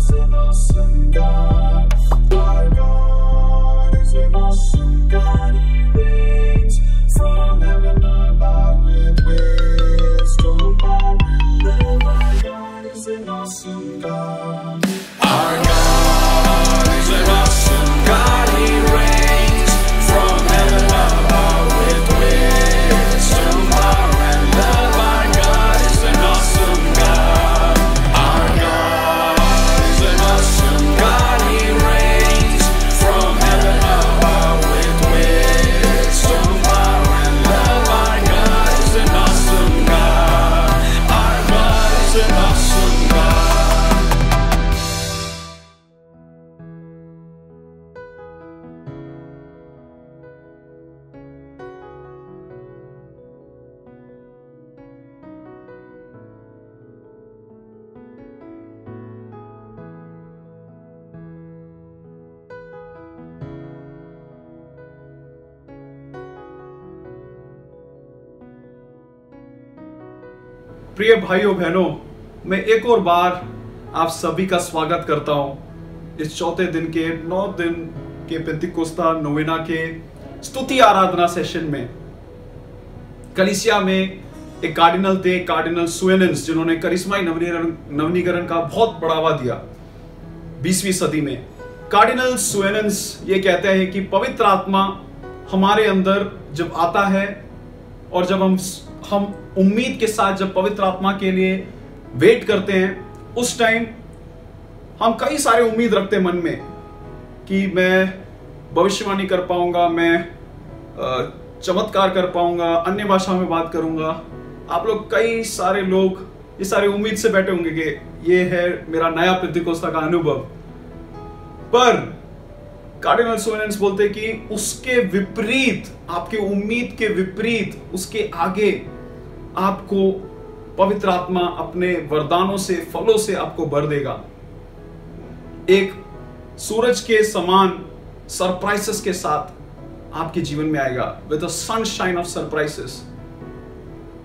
is an awesome God. Our God is an awesome God. He reigns from heaven above with wisdom, power, and love. Our God is an awesome God. Our God is an awesome God. He reigns from heaven above with wisdom, power, and love. Our God is an awesome God. Our God is an awesome God. He reigns from heaven above with wisdom, power, and love. Our God is an awesome God. Our God is an awesome God. प्रिय भाइयों बहनों, मैं एक और बार आप सभी का स्वागत करता हूं इस चौथे दिन के 9 दिन के पेंतिकोस्ता नोवेना के स्तुति आराधना सेशन में। कलीसिया में एक कार्डिनल थे, कार्डिनल सुएनेंस, जिन्होंने करिश्माई नवीनीकरण का बहुत बढ़ावा दिया 20वीं सदी में। कार्डिनल सुएनेंस ये कहते हैं कि पवित्र आत्मा हमारे अंदर जब आता है और जब हम उम्मीद के साथ जब पवित्र आत्मा के लिए वेट करते हैं, उस टाइम हम कई सारे उम्मीद रखते हैं मन में कि मैं भविष्यवाणी कर पाऊंगा, मैं चमत्कार कर पाऊंगा, अन्य भाषा में बात करूंगा। आप लोग कई सारे लोग ये सारे उम्मीद से बैठे होंगे कि ये है मेरा नया पेंतिकोस्ता का अनुभव। पर कार्डिनल सुएनेंस बोलते कि उसके विपरीत, आपके उम्मीद के विपरीत, उसके आगे आपको पवित्र आत्मा अपने वरदानों से, फलों से आपको भर देगा। एक सूरज के समान सरप्राइजेस के साथ आपके जीवन में आएगा, with the sunshine of surprises.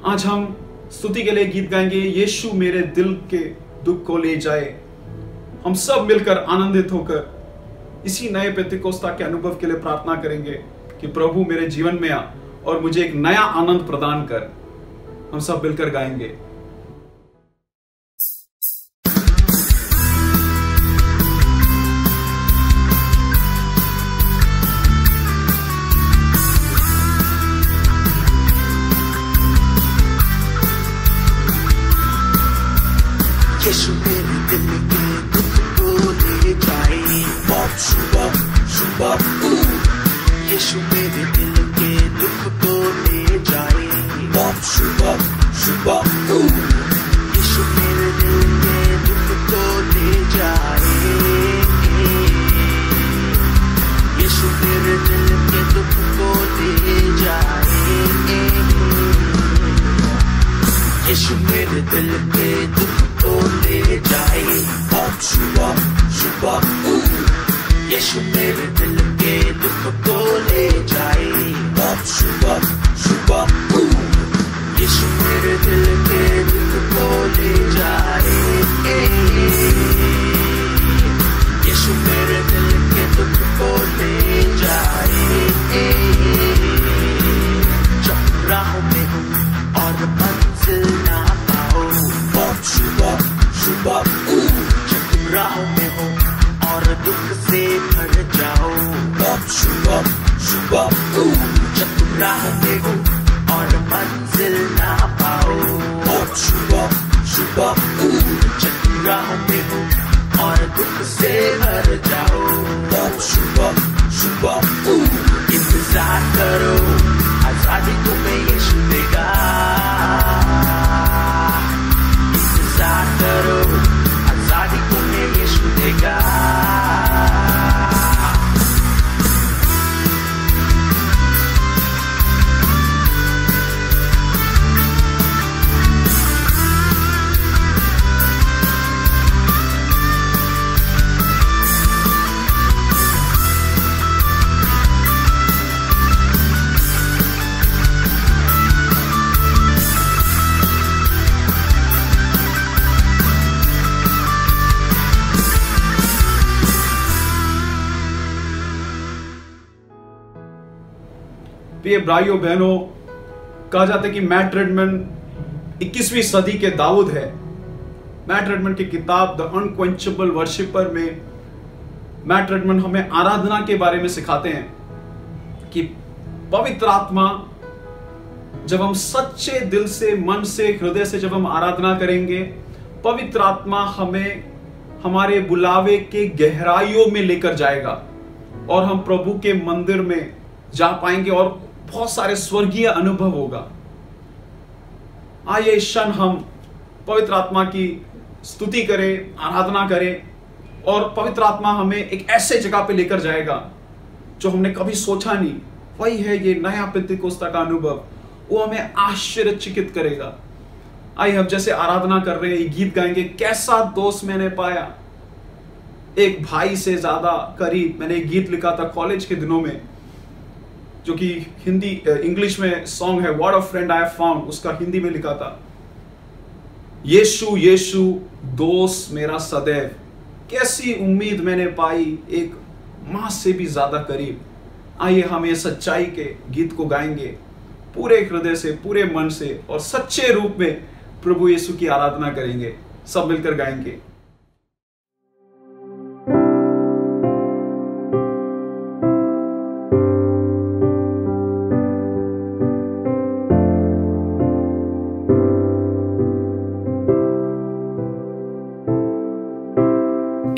आज हम स्तुति के लिए गीत गाएंगे, यीशु मेरे दिल के दुख को ले जाए। हम सब मिलकर आनंदित होकर इसी नए पेंतिकोस्ता के अनुभव के लिए प्रार्थना करेंगे कि प्रभु मेरे जीवन में आ और मुझे एक नया आनंद प्रदान कर। हम सब मिलकर गाएंगे। यीशु मेरे दिल के दुख को ले जाए। सुबह सुबह यीशु मेरे दिल के दुख को ले जाए। सुबह सुबह यीशु मेरे दिल के दुख को ले जाए। यीशु मेरे दिल के दुख को ले जाए। यीशु मेरे दिल के दुख को ले जाए। सुबह सुबह यीशु मेरे दिल के दुख को ले जाए। सुबह सुबह यीशु मेरे दिल के दुख को ले जाए। यीशु मेरे दिल के दुख को ले जाए। जब राहों में हूँ और मंजिल ना पाओ। सुबह सुबह जब राहों में हूँ और दुख से भर जाओ। सुबह सुबह जब तुम राह में हो और मंजिल ना पाओ। सुबह सुबह जब तुम राह में हो और दुख से भर जाओ। सुबह सुबह इंतजार करो, आजादी तुम्हें यीशु देगा। इंतजार करो, आजादी तुम्हें यीशु देगा। प्रिय भाइयों बहनों, कहा जाता है कि मैट रेडमन 21वीं सदी के दाऊद है। मैट रेडमन की किताब द अनक्वेंचेबल वर्शिपर में मैट रेडमन हमें आराधना के बारे में सिखाते हैं कि पवित्र आत्मा, जब हम सच्चे दिल से, मन से, हृदय से जब हम आराधना करेंगे, पवित्र आत्मा हमें हमारे बुलावे के गहराइयों में लेकर जाएगा और हम प्रभु के मंदिर में जा पाएंगे और बहुत सारे स्वर्गीय अनुभव होगा। आइए इस क्षण हम पवित्र आत्मा की स्तुति करें, आराधना करें और पवित्र आत्मा हमें एक ऐसे जगह पे लेकर जाएगा जो हमने कभी सोचा नहीं। वही है ये नया पेंतिकोस्ता का अनुभव, वो हमें आश्चर्यचकित करेगा। आइए हम जैसे आराधना कर रहे हैं, गीत गाएंगे, कैसा दोस्त मैंने पाया, एक भाई से ज्यादा करीब। मैंने एक गीत लिखा था कॉलेज के दिनों में, जो कि हिंदी इंग्लिश में सॉन्ग है, what a friend I have found, उसका हिंदी में लिखा था, यीशु यीशु दोस्त मेरा सदैव, कैसी उम्मीद मैंने पाई, एक मां से भी ज्यादा करीब। आइए हम ये सच्चाई के गीत को गाएंगे पूरे हृदय से, पूरे मन से और सच्चे रूप में प्रभु यीशु की आराधना करेंगे। सब मिलकर गाएंगे।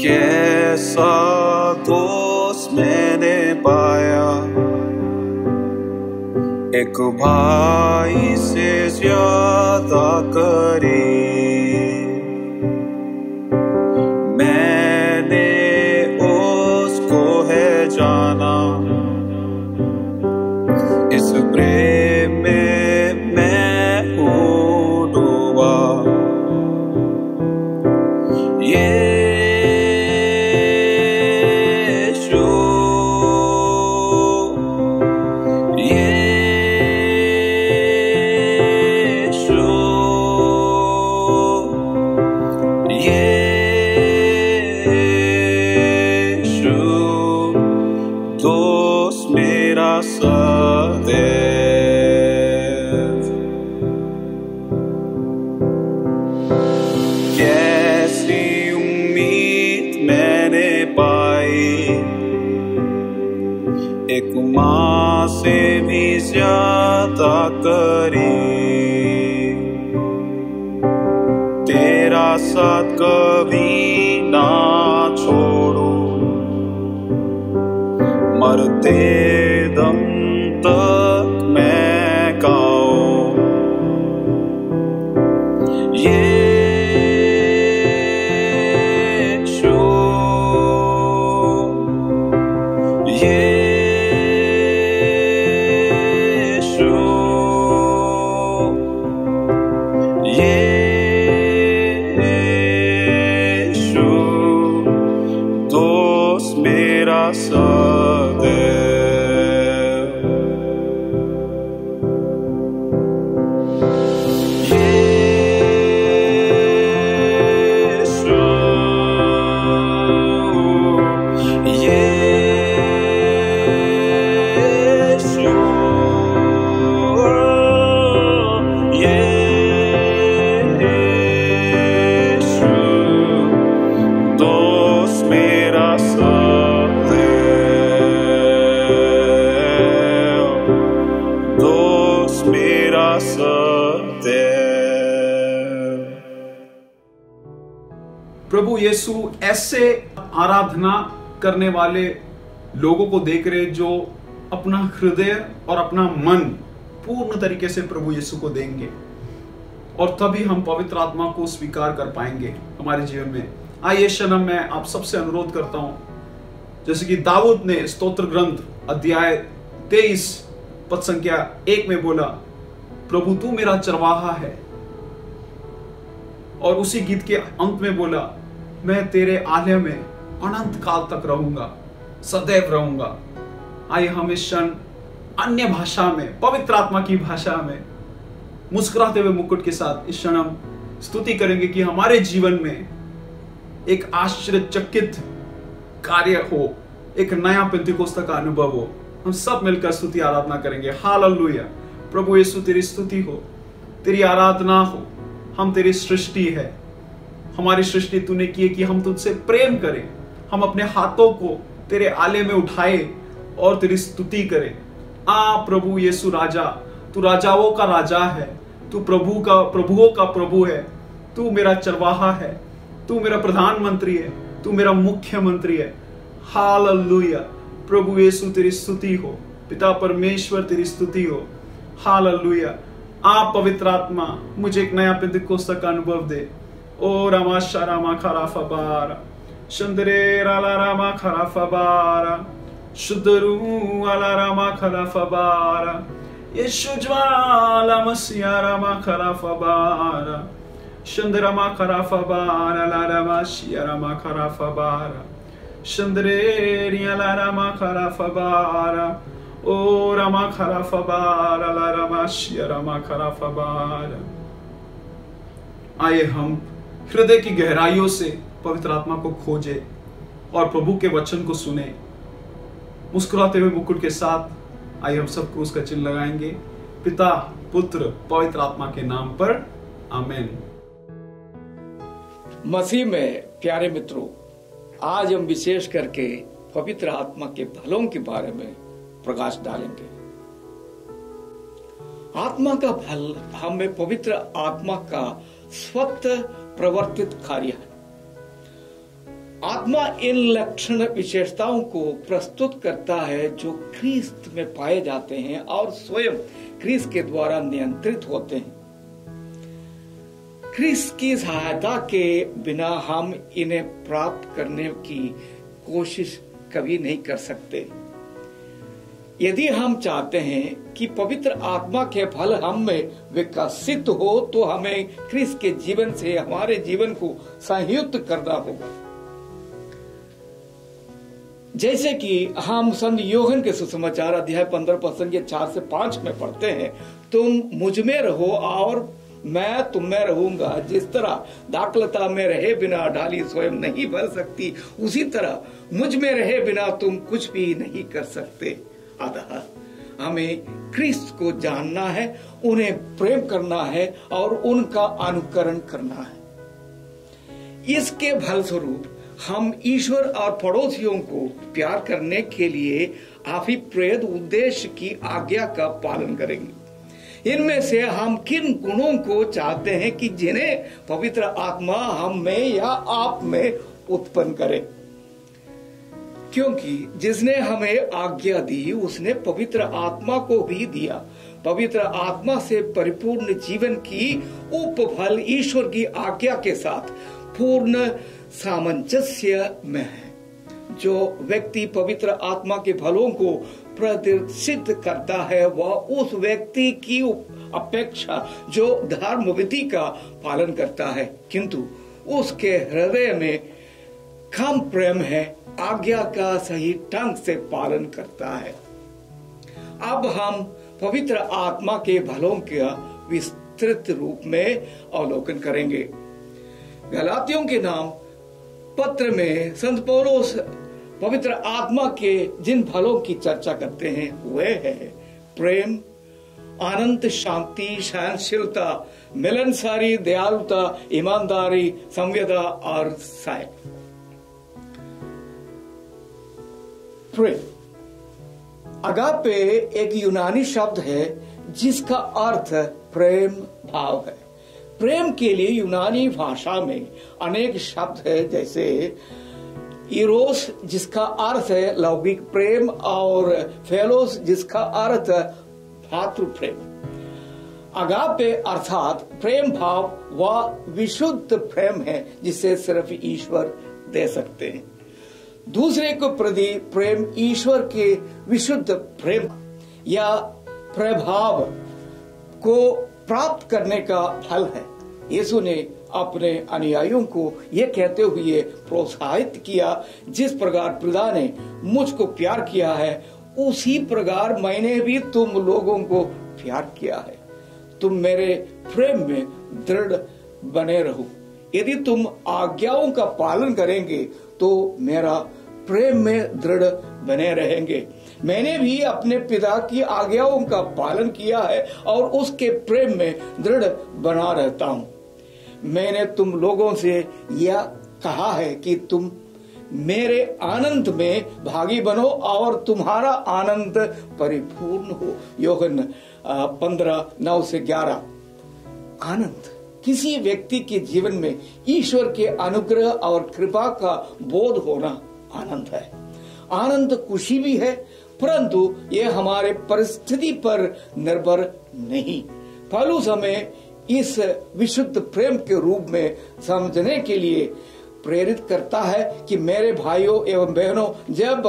कैसा दोस्त मैंने पाया, एक भाई से ज्यादा करीब। मैंने उसको है जाना, इस प्रेम में मैं हूँ डूबा। कैसी उम्मीद मैंने पाई, एक मां से भी ज्यादा करीब। तेरा साथ कभी ना छोड़ू, मरते दम तक मैं गाऊं। प्रभु यीशु ऐसे आराधना करने वाले लोगों को देख रहे जो अपना हृदय और अपना मन पूर्ण तरीके से प्रभु यीशु को देंगे, और तभी हम पवित्र आत्मा को स्वीकार कर पाएंगे हमारे जीवन में। आइए शनम मैं आप सबसे अनुरोध करता हूं, जैसे कि दाऊद ने स्तोत्र ग्रंथ अध्याय 23 पद संख्या 1 में बोला, प्रभु तू मेरा चरवाहा है, और उसी गीत के अंत में बोला, मैं तेरे आलय में अनंत काल तक रहूंगा, सदैव रहूंगा। आइए हम इस क्षण अन्य भाषा में, पवित्र आत्मा की भाषा में मुस्कुराते हुए मुकुट के साथ इस क्षण हम स्तुति करेंगे कि हमारे जीवन में एक आश्चर्यचकित कार्य हो, एक नया पेंतिकोस्ता का अनुभव हो। हम सब मिलकर स्तुति आराधना करेंगे। हालेलुया। प्रभु यीशु तेरी स्तुति हो, तेरी आराधना हो। हम तेरी सृष्टि है, हमारी सृष्टि तूने की है कि हम तुझसे प्रेम करें। हम अपने हाथों को तेरे आले में उठाए और तेरी स्तुति करें। प्रभु यीशु राजा, तू राजाओं का राजा है, तू प्रभुओं का प्रभु है। तू मेरा चरवाहा है, तू मेरा प्रधानमंत्री है, तू मेरा मुख्यमंत्री है। हालेलुया। प्रभु यीशु तेरी स्तुति हो, पिता परमेश्वर तेरी स्तुति हो। हालेलुया। आप पवित्र आत्मा मुझे एक नया पेंतिकोस्त का अनुभव दे। ओ रामा शारामा खराफा बारा शंदरे राला रामा खराफा बारा शुद्धरू आला रामा खराफा बारा यीशु ज्वाला मसीहा रामा खराफा बारा शंदरामा खराफा बारा ला रामा शिया रामा खराफा बारा शंदरे रियाला रामा खराफा बारा ओ रामा खराफा बारा ला रामा शिया रामा खराफा बारा। आइए हम हृदय की गहराइयों से पवित्र आत्मा को खोजे और प्रभु के वचन को सुने। मुस्कुराते हुए मुकुट के साथ आइए हम सब क्रूस का चिन्ह लगाएंगे। पिता, पुत्र, पवित्र आत्मा के नाम पर आमीन। मसीह में प्यारे मित्रों, आज हम विशेष करके पवित्र आत्मा के फलों के बारे में प्रकाश डालेंगे। आत्मा का फल हमें पवित्र आत्मा का स्वतः प्रवर्तित कार्य है। आत्मा इन लक्षण विशेषताओं को प्रस्तुत करता है जो ख्रीस्त में पाए जाते हैं और स्वयं ख्रीस्त के द्वारा नियंत्रित होते हैं। ख्रीस्त की सहायता के बिना हम इन्हें प्राप्त करने की कोशिश कभी नहीं कर सकते। यदि हम चाहते हैं कि पवित्र आत्मा के फल हम में विकसित हो तो हमें ख्रीस्त के जीवन से हमारे जीवन को संयुक्त करना होगा। जैसे कि हम संत यूहन्ना के सुसमाचार अध्याय 15 पद 4 से 5 में पढ़ते हैं, तुम मुझ में रहो और मैं तुम में रहूंगा। जिस तरह दाखलता में रहे बिना डाली स्वयं नहीं भर सकती, उसी तरह मुझ में रहे बिना तुम कुछ भी नहीं कर सकते। अतः हमें ख्रीस्त को जानना है, उन्हें प्रेम करना है और उनका अनुकरण करना है। इसके फलस्वरूप हम ईश्वर और पड़ोसियों को प्यार करने के लिए अभिप्रेत उद्देश्य की आज्ञा का पालन करेंगे। इनमें से हम किन गुणों को चाहते हैं कि जिन्हें पवित्र आत्मा हम में या आप में उत्पन्न करे, क्योंकि जिसने हमें आज्ञा दी उसने पवित्र आत्मा को भी दिया। पवित्र आत्मा से परिपूर्ण जीवन की उपफल ईश्वर की आज्ञा के साथ पूर्ण सामंजस्य में है। जो व्यक्ति पवित्र आत्मा के फलों को प्रदर्शित करता है वह उस व्यक्ति की अपेक्षा जो धर्म विधि का पालन करता है किंतु उसके हृदय में कम प्रेम है, आज्ञा का सही ढंग से पालन करता है। अब हम पवित्र आत्मा के फलों का विस्तृत रूप में अवलोकन करेंगे। गलातियों के नाम पत्र में संत पौलुस पवित्र आत्मा के जिन फलों की चर्चा करते हैं वे है प्रेम, आनंद, शांति, सहनशीलता, मिलनसारी, दयालुता, ईमानदारी, संवेदना और सहाय। प्रेम अगापे एक यूनानी शब्द है जिसका अर्थ प्रेम भाव है। प्रेम के लिए यूनानी भाषा में अनेक शब्द है, जैसे इरोस जिसका अर्थ है लौकिक प्रेम और फेलोस जिसका अर्थ भातृ प्रेम। अगापे अर्थात प्रेम भाव वह विशुद्ध प्रेम है जिसे सिर्फ ईश्वर दे सकते हैं। दूसरे को प्रति प्रेम ईश्वर के विशुद्ध प्रेम या प्रभाव को प्राप्त करने का फल है। यीशु ने अपने अनुयायियों को यह कहते हुए प्रोत्साहित किया, जिस प्रकार पिता ने मुझको प्यार किया है उसी प्रकार मैंने भी तुम लोगों को प्यार किया है। तुम मेरे प्रेम में दृढ़ बने रहो। यदि तुम आज्ञाओं का पालन करेंगे तो मेरा प्रेम में दृढ़ बने रहेंगे। मैंने भी अपने पिता की आज्ञाओं का पालन किया है और उसके प्रेम में दृढ़ बना रहता हूं। मैंने तुम लोगों से यह कहा है कि तुम मेरे आनंद में भागी बनो और तुम्हारा आनंद परिपूर्ण हो। यूहन्ना 15:9-11। आनंद किसी व्यक्ति के जीवन में ईश्वर के अनुग्रह और कृपा का बोध होना आनंद है। आनंद खुशी भी है, परंतु यह हमारे परिस्थिति पर निर्भर नहीं। पौलुस हमें इस विशुद्ध प्रेम के रूप में समझने के लिए प्रेरित करता है कि मेरे भाइयों एवं बहनों, जब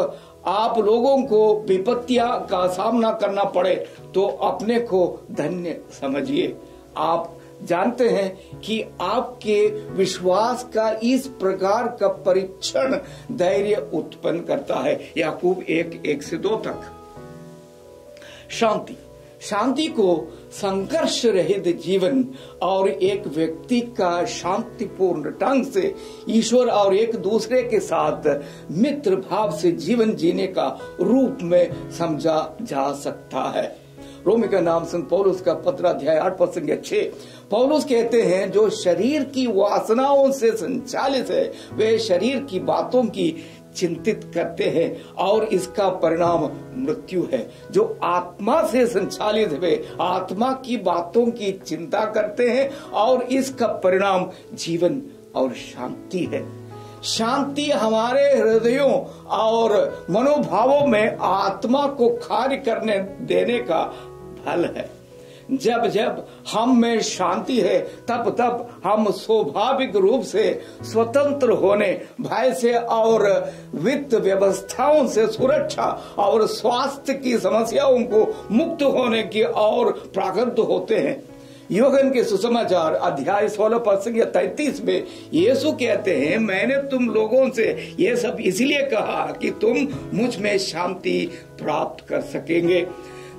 आप लोगों को विपत्तियां का सामना करना पड़े तो अपने को धन्य समझिए। आप जानते हैं कि आपके विश्वास का इस प्रकार का परीक्षण धैर्य उत्पन्न करता है। याकूब 1:1-2 तक। शांति को संघर्ष रहित जीवन और एक व्यक्ति का शांतिपूर्ण ढंग से ईश्वर और एक दूसरे के साथ मित्र भाव से जीवन जीने का रूप में समझा जा सकता है। रोमी का नाम संत पौलुस का पत्र अध्याय 8:6। पौलुस कहते हैं, जो शरीर की वासनाओं से संचालित है वे शरीर की बातों की चिंतित करते हैं और इसका परिणाम मृत्यु है। जो आत्मा से संचालित वे आत्मा की बातों की चिंता करते हैं और इसका परिणाम जीवन और शांति है। शांति हमारे हृदयों और मनोभावों में आत्मा को कार्य करने देने का फल है। जब जब हम में शांति है तब तब हम स्वाभाविक रूप से स्वतंत्र होने, भय से और वित्त व्यवस्थाओं से सुरक्षा और स्वास्थ्य की समस्याओं को मुक्त होने की ओर प्रागब्ध होते हैं। यूहन्ना के सुसमाचार अध्याय 16:33 में यीशु कहते हैं, मैंने तुम लोगों से ये सब इसलिए कहा कि तुम मुझ में शांति प्राप्त कर सकेंगे।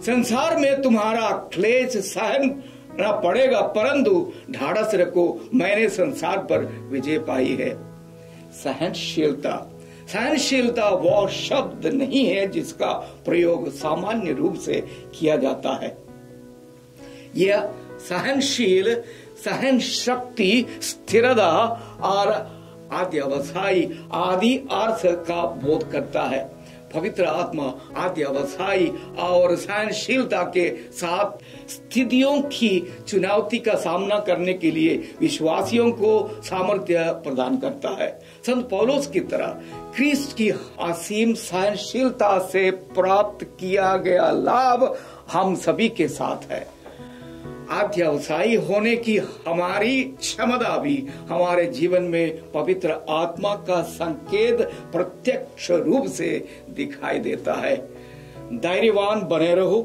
संसार में तुम्हारा क्लेश सहना पड़ेगा, परंतु ढाढ़स रखो, मैंने संसार पर विजय पाई है। सहनशीलता वो शब्द नहीं है जिसका प्रयोग सामान्य रूप से किया जाता है। यह सहन शक्ति, स्थिरता और अध्यवसायी आदि अर्थ का बोध करता है। पवित्र आत्मा अध्यवसायी और सहनशीलता के साथ स्थितियों की चुनौती का सामना करने के लिए विश्वासियों को सामर्थ्य प्रदान करता है। संत पौलुस की तरह क्रिस्ट की असीम सहनशीलता से प्राप्त किया गया लाभ हम सभी के साथ है। अध्यवसायी होने की हमारी क्षमता भी हमारे जीवन में पवित्र आत्मा का संकेत प्रत्यक्ष रूप से दिखाई देता है। धैर्यवान बने रहो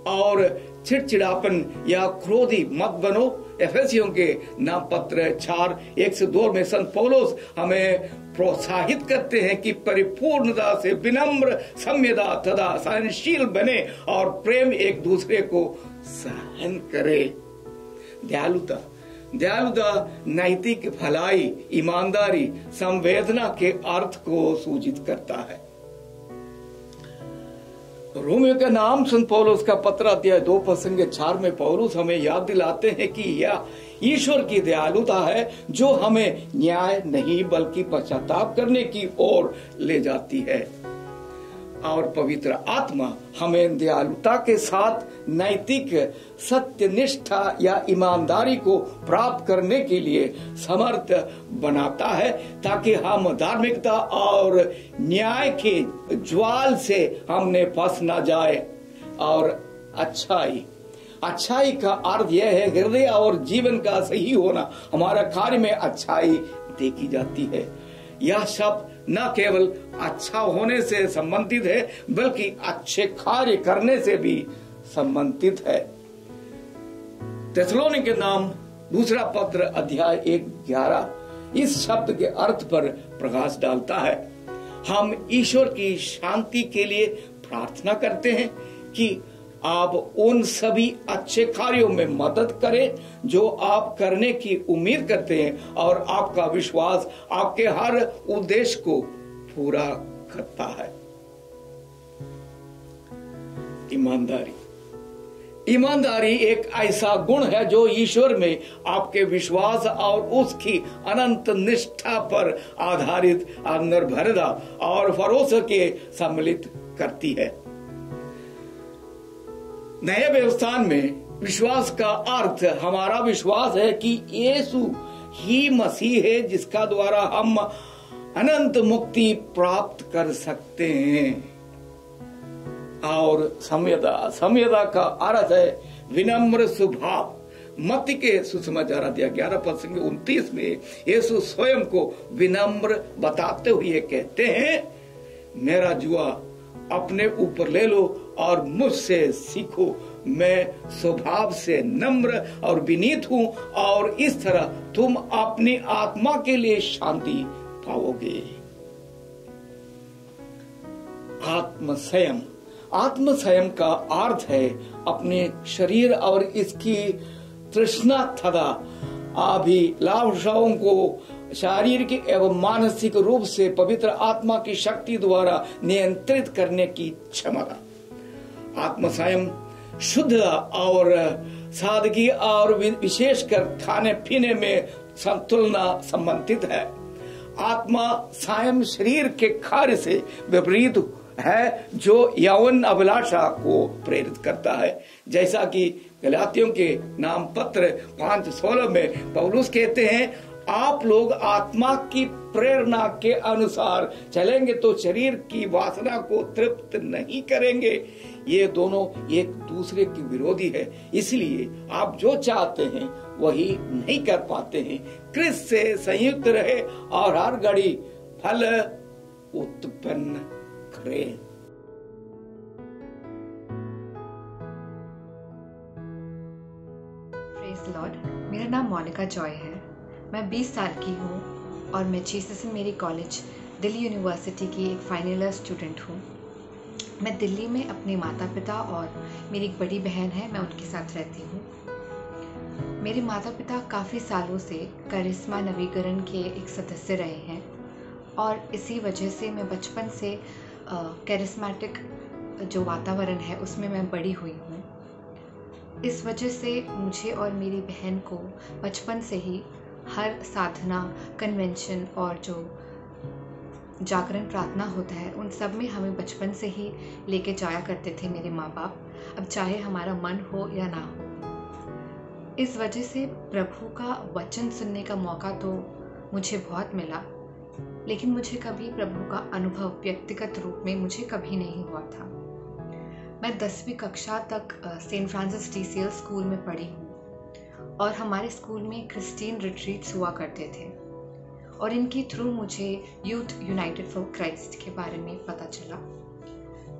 और चिड़चिड़ापन या क्रोधी मत बनो। एफेसियों के नाम पत्र 4:1-2 में संत पौलुस हमें प्रोत्साहित करते हैं कि परिपूर्णता से विनम्र, सम्यता तथा सहनशील बने और प्रेम एक दूसरे को सहन करे। दयालुता नैतिक भलाई, ईमानदारी, संवेदना के अर्थ को सूचित करता है। रोमियो का नाम संत पौलुस का पत्र अध्याय 2:4 में पौलुस हमें याद दिलाते हैं कि यह ईश्वर की दयालुता है जो हमें न्याय नहीं बल्कि पश्चाताप करने की ओर ले जाती है। और पवित्र आत्मा हमें दयालुता के साथ नैतिक सत्यनिष्ठा या ईमानदारी को प्राप्त करने के लिए समर्थ बनाता है ताकि हम धार्मिकता और न्याय के ज्वाल से हमने फंस न जाए। और अच्छाई का अर्थ यह है हृदय और जीवन का सही होना। हमारा कार्य में अच्छाई देखी जाती है। यह शब्द न केवल अच्छा होने से संबंधित है बल्कि अच्छे कार्य करने से भी संबंधित है। थिस्सलुनीके के नाम दूसरा पत्र अध्याय 1:11 इस शब्द के अर्थ पर प्रकाश डालता है। हम ईश्वर की शांति के लिए प्रार्थना करते हैं कि आप उन सभी अच्छे कार्यों में मदद करें जो आप करने की उम्मीद करते हैं और आपका विश्वास आपके हर उद्देश्य को पूरा करता है। ईमानदारी। ईमानदारी एक ऐसा गुण है जो ईश्वर में आपके विश्वास और उसकी अनंत निष्ठा पर आधारित निर्भरता और भरोसे के सम्मिलित करती है। नए व्यवस्थान में विश्वास का अर्थ हमारा विश्वास है कि यीशु ही मसीह है जिसका द्वारा हम अनंत मुक्ति प्राप्त कर सकते हैं। और संयदा का अर्थ है विनम्र स्वभाव। मत्ती के सुसमाचार अध्याय 11:29 में यीशु स्वयं को विनम्र बताते हुए कहते हैं, मेरा जुआ अपने ऊपर ले लो और मुझसे सीखो, मैं स्वभाव से नम्र और विनीत हूं और इस तरह तुम अपनी आत्मा के लिए शांति पाओगे। आत्मसंयम का अर्थ है अपने शरीर और इसकी तृष्णा तथा अभिलाषाओं को शारीरिक एवं मानसिक रूप से पवित्र आत्मा की शक्ति द्वारा नियंत्रित करने की क्षमता। आत्मसंयम शुद्धता और सादगी और विशेषकर खाने पीने में संतुलन संबंधित है। आत्मा संयम शरीर के कार्य से विपरीत है जो यौन अभिलाषा को प्रेरित करता है, जैसा कि गलातियों के नाम पत्र 5:16 में पौलुस कहते हैं, आप लोग आत्मा की प्रेरणा के अनुसार चलेंगे तो शरीर की वासना को तृप्त नहीं करेंगे। ये दोनों एक दूसरे के विरोधी है, इसलिए आप जो चाहते हैं वही नहीं कर पाते हैं। क्रिस्त से संयुक्त रहे और हर घड़ी फल उत्पन्न करें। Praise Lord. मेरा नाम मोनिका जॉय है। मैं 20 साल की हूँ और मैं जीसस मेरी कॉलेज दिल्ली यूनिवर्सिटी की एक फाइनल ईयर स्टूडेंट हूँ। मैं दिल्ली में अपने माता पिता और मेरी एक बड़ी बहन है, मैं उनके साथ रहती हूँ। मेरे माता पिता काफ़ी सालों से करिश्मा नवीकरण के एक सदस्य रहे हैं और इसी वजह से मैं बचपन से कैरिस्मेटिक जो वातावरण है उसमें मैं बड़ी हुई हूँ। इस वजह से मुझे और मेरी बहन को बचपन से ही हर साधना, कन्वेंशन और जो जागरण प्रार्थना होता है उन सब में हमें बचपन से ही लेके जाया करते थे मेरे माँ बाप, अब चाहे हमारा मन हो या ना हो। इस वजह से प्रभु का वचन सुनने का मौका तो मुझे बहुत मिला, लेकिन मुझे कभी प्रभु का अनुभव व्यक्तिगत रूप में मुझे कभी नहीं हुआ था। मैं 10वीं कक्षा तक सेंट फ्रांसिस DCL स्कूल में पढ़ी हूँ और हमारे स्कूल में क्रिस्टियन रिट्रीट्स हुआ करते थे और इनके थ्रू मुझे यूथ यूनाइटेड फॉर क्राइस्ट के बारे में पता चला।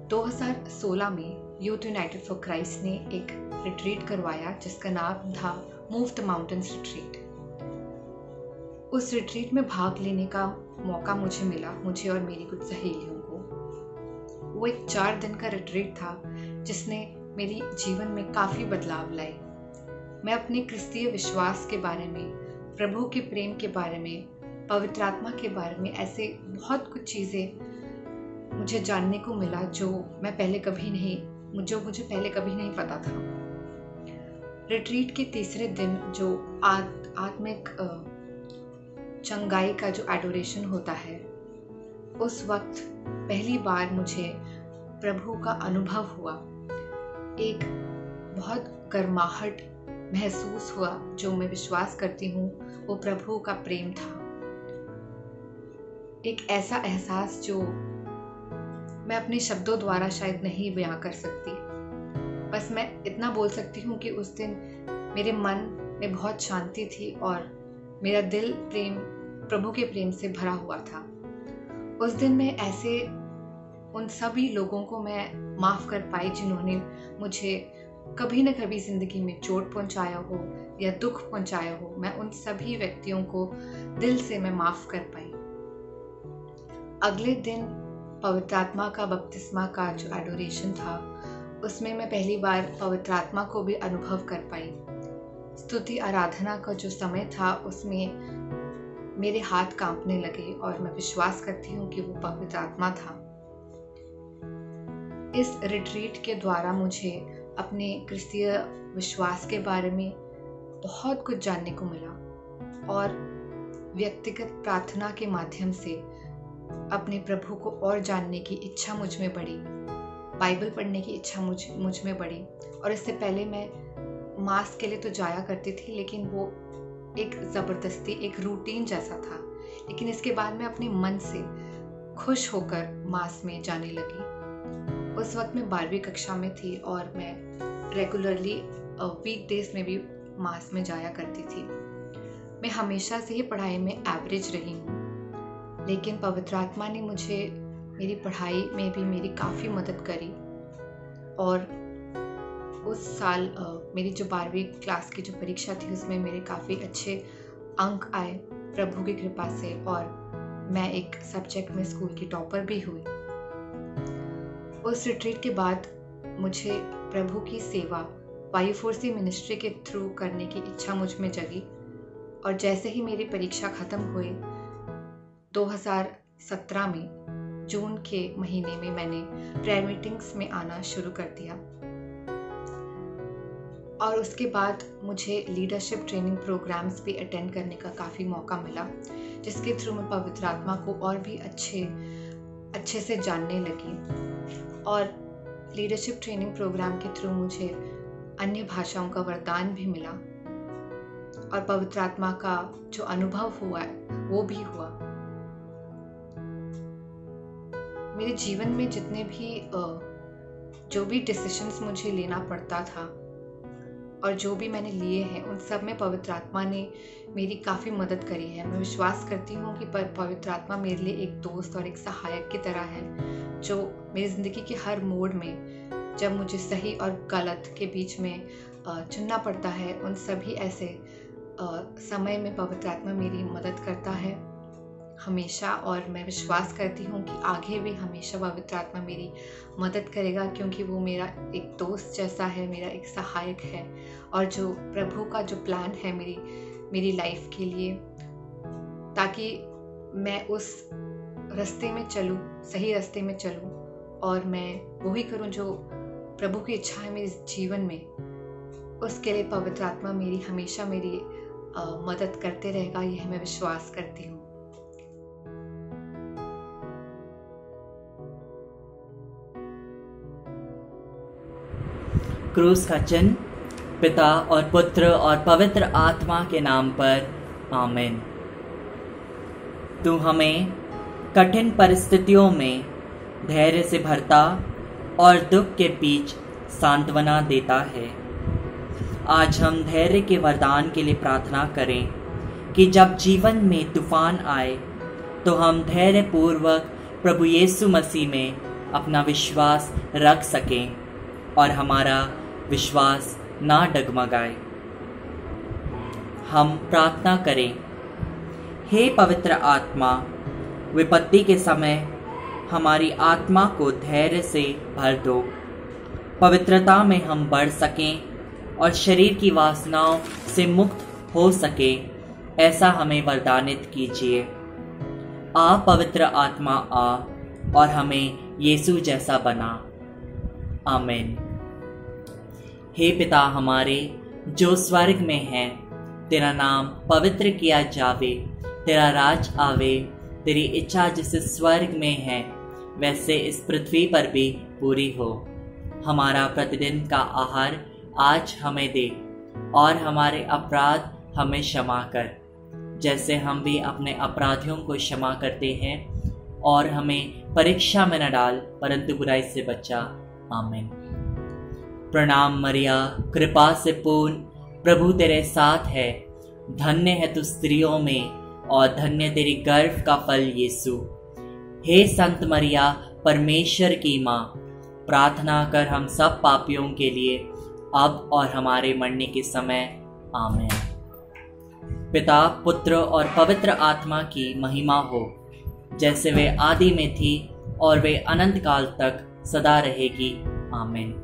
2016 में यूथ यूनाइटेड फॉर क्राइस्ट ने एक रिट्रीट करवाया जिसका नाम था मूव द माउंटेन्स रिट्रीट। उस रिट्रीट में भाग लेने का मौका मुझे मिला, मुझे और मेरी कुछ सहेलियों को। वो एक 4 दिन का रिट्रीट था जिसने मेरी जीवन में काफ़ी बदलाव लाए। मैं अपने क्रिस्तीय विश्वास के बारे में, प्रभु के प्रेम के बारे में, पवित्र आत्मा के बारे में ऐसे बहुत कुछ चीज़ें मुझे जानने को मिला जो मुझे पहले कभी नहीं पता था। रिट्रीट के तीसरे दिन जो आत्मिक चंगाई का जो एडोरेशन होता है, उस वक्त पहली बार मुझे प्रभु का अनुभव हुआ। एक बहुत गर्माहट महसूस हुआ जो मैं विश्वास करती हूँ वो प्रभु का प्रेम था। एक ऐसा एहसास जो मैं अपने शब्दों द्वारा शायद नहीं बयां कर सकती। बस मैं इतना बोल सकती हूँ कि उस दिन मेरे मन में बहुत शांति थी और मेरा दिल प्रभु के प्रेम से भरा हुआ था। उस दिन मैं ऐसे उन सभी लोगों को मैं माफ़ कर पाई जिन्होंने मुझे कभी न कभी ज़िंदगी में चोट पहुंचाया हो या दुख पहुंचाया हो। मैं उन सभी व्यक्तियों को दिल से मैं माफ़ कर पाई। अगले दिन पवित्र आत्मा का बपतिस्मा का जो एडोरेशन था उसमें मैं पहली बार पवित्र आत्मा को भी अनुभव कर पाई। स्तुति आराधना का जो समय था उसमें मेरे हाथ कांपने लगे और मैं विश्वास करती हूँ कि वो पवित्र आत्मा था। इस रिट्रीट के द्वारा मुझे अपने क्रिस्तीय विश्वास के बारे में बहुत कुछ जानने को मिला और व्यक्तिगत प्रार्थना के माध्यम से अपने प्रभु को और जानने की इच्छा मुझ में बढ़ी, बाइबल पढ़ने की इच्छा मुझ में बढ़ी। और इससे पहले मैं मास के लिए तो जाया करती थी, लेकिन वो एक ज़बरदस्ती, एक रूटीन जैसा था। लेकिन इसके बाद मैं अपने मन से खुश होकर मास में जाने लगी। उस वक्त मैं 12वीं कक्षा में थी और मैं रेगुलरली वीकडेज में भी मास में जाया करती थी। मैं हमेशा से ही पढ़ाई में एवरेज रही हूँ, लेकिन पवित्र आत्मा ने मुझे मेरी पढ़ाई में भी मेरी काफ़ी मदद करी। और उस साल मेरी जो 12वीं क्लास की जो परीक्षा थी उसमें मेरे काफ़ी अच्छे अंक आए प्रभु की कृपा से, और मैं एक सब्जेक्ट में स्कूल की टॉपर भी हुई। उस रिट्रीट के बाद मुझे प्रभु की सेवा वायुफोर्सी मिनिस्ट्री के थ्रू करने की इच्छा मुझ में जगी। और जैसे ही मेरी परीक्षा ख़त्म हुई 2017 में जून के महीने में मैंने प्रेयर मीटिंग्स में आना शुरू कर दिया। और उसके बाद मुझे लीडरशिप ट्रेनिंग प्रोग्राम्स भी अटेंड करने का काफ़ी मौका मिला, जिसके थ्रू मैं पवित्र आत्मा को और भी अच्छे से जानने लगी। और लीडरशिप ट्रेनिंग प्रोग्राम के थ्रू मुझे अन्य भाषाओं का वरदान भी मिला और पवित्र आत्मा का जो अनुभव हुआ वो भी हुआ। मेरे जीवन में जितने भी जो भी डिसीजंस मुझे लेना पड़ता था और जो भी मैंने लिए हैं, उन सब में पवित्र आत्मा ने मेरी काफ़ी मदद करी है। मैं विश्वास करती हूँ कि पवित्र आत्मा मेरे लिए एक दोस्त और एक सहायक की तरह है, जो मेरी ज़िंदगी के हर मोड़ में जब मुझे सही और गलत के बीच में चुनना पड़ता है, उन सभी ऐसे समय में पवित्र आत्मा मेरी मदद करता है हमेशा। और मैं विश्वास करती हूँ कि आगे भी हमेशा पवित्र आत्मा मेरी मदद करेगा, क्योंकि वो मेरा एक दोस्त जैसा है, मेरा एक सहायक है। और जो प्रभु का जो प्लान है मेरी लाइफ के लिए, ताकि मैं उस रास्ते में चलूँ, सही रास्ते में चलूँ और मैं वही करूँ जो प्रभु की इच्छा है मेरे जीवन में, उसके लिए पवित्र आत्मा मेरी हमेशा मेरी मदद करते रहेगा, यह मैं विश्वास करती हूँ। क्रूस का चिन्ह पिता और पुत्र और पवित्र आत्मा के नाम पर आमीन। तू हमें कठिन परिस्थितियों में धैर्य से भरता और दुख के बीच सांत्वना देता है। आज हम धैर्य के वरदान के लिए प्रार्थना करें कि जब जीवन में तूफान आए तो हम धैर्य पूर्वक प्रभु यीशु मसीह में अपना विश्वास रख सकें और हमारा विश्वास ना डगमगाए। हम प्रार्थना करें। हे पवित्र आत्मा, विपत्ति के समय हमारी आत्मा को धैर्य से भर दो। पवित्रता में हम बढ़ सकें और शरीर की वासनाओं से मुक्त हो सके, ऐसा हमें वरदानित कीजिए। आ पवित्र आत्मा आ और हमें यीशु जैसा बना। आमीन। हे पिता हमारे जो स्वर्ग में है, तेरा नाम पवित्र किया जावे, तेरा राज आवे, तेरी इच्छा जैसे स्वर्ग में है वैसे इस पृथ्वी पर भी पूरी हो। हमारा प्रतिदिन का आहार आज हमें दे और हमारे अपराध हमें क्षमा कर, जैसे हम भी अपने अपराधियों को क्षमा करते हैं, और हमें परीक्षा में न डाल परंतु बुराई से बचा। आमीन। प्रणाम मरिया, कृपा से पूर्ण, प्रभु तेरे साथ है। धन्य है तू स्त्रियों में और धन्य तेरी गर्भ का फल यीशु। हे संत मरिया, परमेश्वर की माँ, प्रार्थना कर हम सब पापियों के लिए, अब और हमारे मरने के समय। आमीन। पिता, पुत्र और पवित्र आत्मा की महिमा हो, जैसे वे आदि में थी और वे अनंत काल तक सदा रहेगी। आमीन।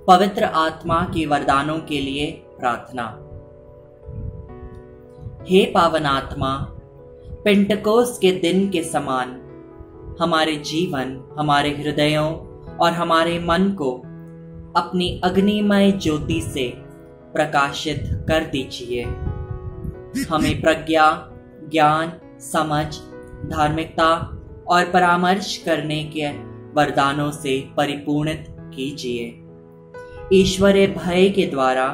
पवित्र आत्मा के वरदानों के लिए प्रार्थना। हे पावन आत्मा, पेंटकोस्त के दिन के समान हमारे जीवन, हमारे हृदयों और हमारे मन को अपनी अग्निमय ज्योति से प्रकाशित कर दीजिए। हमें प्रज्ञा, ज्ञान, समझ, धार्मिकता और परामर्श करने के वरदानों से परिपूर्णित कीजिए। ईश्वरीय भय के द्वारा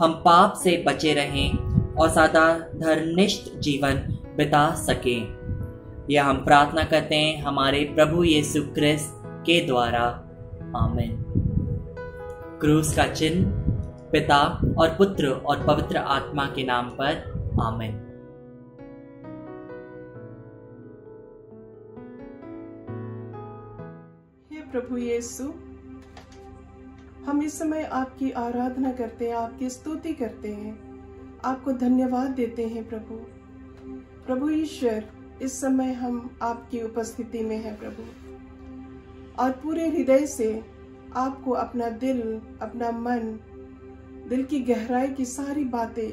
हम पाप से बचे रहें और सदा धर्मनिष्ठ जीवन बिता सकें। यह हम प्रार्थना करते हैं हमारे प्रभु यीशु क्रिस्त के द्वारा। आमीन। क्रूस का चिन्ह पिता और पुत्र और पवित्र आत्मा के नाम पर। आमीन। हे प्रभु यीशु, हम इस समय आपकी आराधना करते हैं, आपकी स्तुति करते हैं, आपको धन्यवाद देते हैं प्रभु ईश्वर। इस समय हम आपकी उपस्थिति में हैं प्रभु, और पूरे हृदय से आपको अपना दिल, अपना मन, दिल की गहराई की सारी बातें,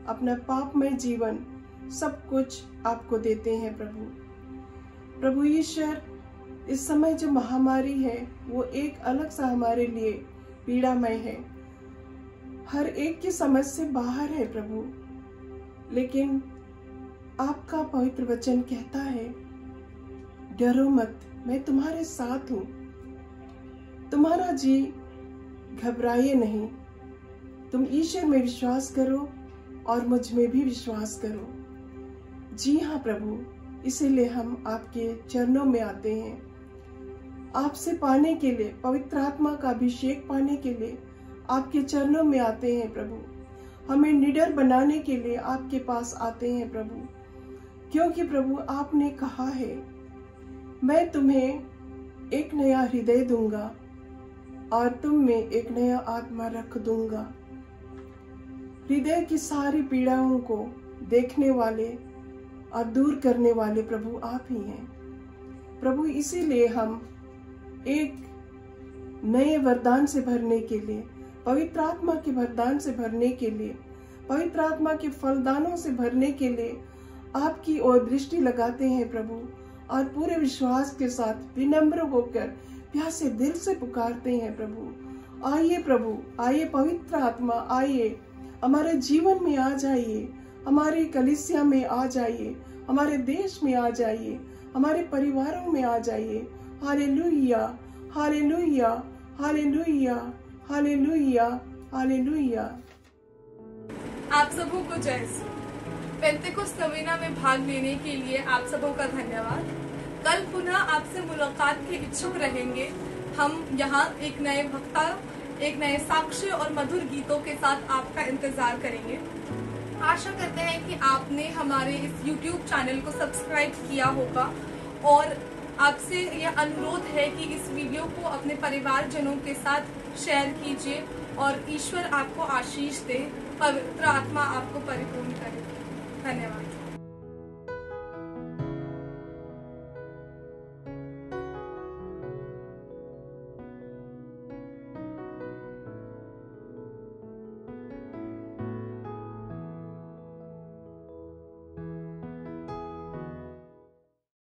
अपना पापमय जीवन, सब कुछ आपको देते हैं प्रभु ईश्वर। इस समय जो महामारी है वो एक अलग सा हमारे लिए पीड़ामय है, हर एक की समझ से बाहर है प्रभु, लेकिन आपका पवित्र वचन कहता है, डरो मत, मैं तुम्हारे साथ हूं, तुम्हारा जी घबराइए नहीं, तुम ईश्वर में विश्वास करो और मुझ में भी विश्वास करो। जी हाँ प्रभु, इसीलिए हम आपके चरणों में आते हैं, आपसे पाने के लिए, पवित्र आत्मा का अभिषेक पाने के लिए आपके चरणों में आते हैं प्रभु। हमें निडर बनाने के लिए आपके पास आते हैं प्रभु, क्योंकि प्रभु आपने कहा है, मैं तुम्हें एक नया हृदय दूंगा और तुम में एक नया आत्मा रख दूंगा। हृदय की सारी पीड़ाओं को देखने वाले और दूर करने वाले प्रभु आप ही हैं प्रभु। इसीलिए हम एक नए वरदान से भरने के लिए, पवित्र आत्मा के वरदान से भरने के लिए, पवित्र आत्मा के फलदानों से भरने के लिए आपकी ओर दृष्टि लगाते हैं प्रभु, और पूरे विश्वास के साथ विनम्र होकर प्यासे दिल से पुकारते हैं प्रभु। आइए प्रभु, आइए पवित्र आत्मा, आइए हमारे जीवन में आ जाइए, हमारी कलीसिया में आ जाइए, हमारे देश में आ जाइए, हमारे परिवारों में आ जाइए। Hallelujah, hallelujah, hallelujah, hallelujah, hallelujah. आप सबों को जय यीशु। पेंतेकोस्त नवीना में भाग लेने के लिए आप सबों का धन्यवाद। कल पुनः आपसे मुलाकात के इच्छुक रहेंगे। हम यहाँ एक नए वक्ता, एक नए साक्ष्य और मधुर गीतों के साथ आपका इंतजार करेंगे। आशा करते हैं कि आपने हमारे इस YouTube चैनल को सब्सक्राइब किया होगा, और आपसे यह अनुरोध है कि इस वीडियो को अपने परिवारजनों के साथ शेयर कीजिए, और ईश्वर आपको आशीष दे, पवित्र आत्मा आपको परिपूर्ण करे। धन्यवाद।